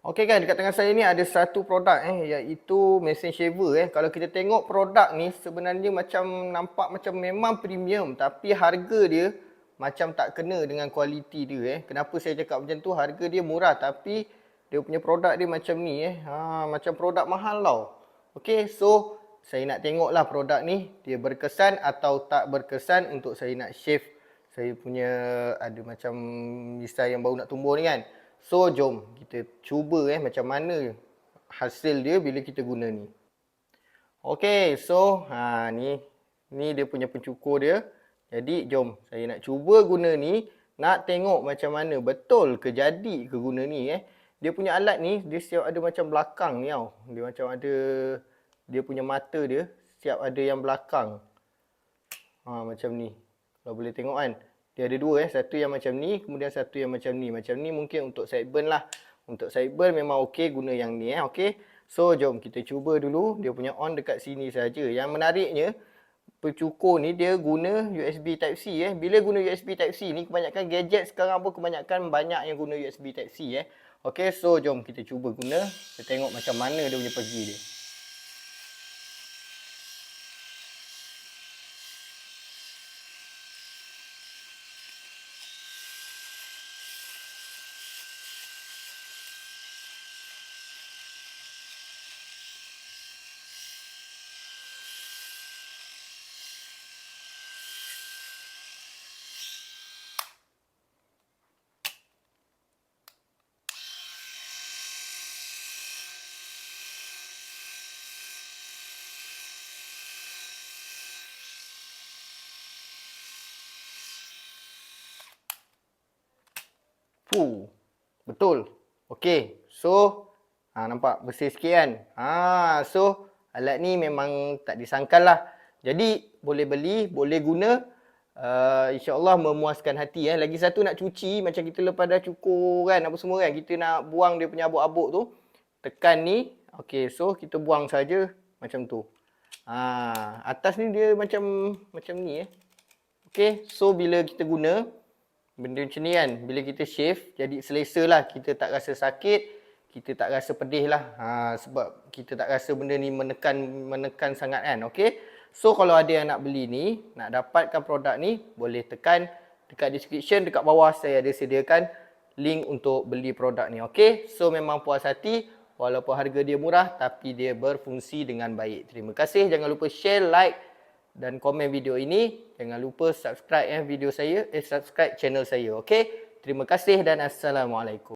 Okey kan, dekat tangan saya ni ada satu produk iaitu mesin shaver. Kalau kita tengok produk ni sebenarnya macam nampak macam memang premium, tapi harga dia macam tak kena dengan kualiti dia. Kenapa saya cakap macam tu? Harga dia murah tapi dia punya produk dia macam ni macam produk mahal tau. Okey, so saya nak tengoklah produk ni dia berkesan atau tak berkesan untuk saya nak shave saya punya ada macam misai yang baru nak tumbuh ni kan. So jom kita cuba macam mana hasil dia bila kita guna ni. Okey, so ni dia punya pencukur dia. Jadi jom saya nak cuba guna ni, nak tengok macam mana betul ke jadi ke guna ni Dia punya alat ni dia siap ada macam belakang ni tau. Dia macam ada dia punya mata dia siap ada yang belakang. Macam ni. Kalau boleh tengok kan. Dia ada dua satu yang macam ni, kemudian satu yang macam ni. Macam ni mungkin untuk sideburn lah. Untuk sideburn memang okey guna yang ni okey. So jom kita cuba dulu. Dia punya on dekat sini saja. Yang menariknya pencukur ni dia guna USB Type C Bila guna USB Type C ni kebanyakan gadget sekarang pun kebanyakan banyak yang guna USB Type C Okey, so jom kita cuba guna. Kita tengok macam mana dia punya pergi dia. Betul. Okey. So, nampak bersih sikit kan? So alat ni memang tak disangkal lah. Jadi boleh beli, boleh guna. InsyaAllah memuaskan hati Lagi satu nak cuci, macam kita lepas dah cukur kan, apa semua kan, kita nak buang dia punya abuk-abuk tu. Tekan ni. Okey, so kita buang saja macam tu. Atas ni dia macam ni Okey, so bila kita guna benda macam ni kan, bila kita shave jadi selesa lah, kita tak rasa sakit, kita tak rasa pedih lah sebab kita tak rasa benda ni menekan sangat kan. Okey, so kalau ada yang nak beli ni, nak dapatkan produk ni, boleh tekan dekat description, dekat bawah saya ada sediakan link untuk beli produk ni. Okey, so memang puas hati walaupun harga dia murah tapi dia berfungsi dengan baik. Terima kasih, jangan lupa share, like dan komen video ini. Jangan lupa subscribe video saya, subscribe channel saya. Okey. Terima kasih dan assalamualaikum.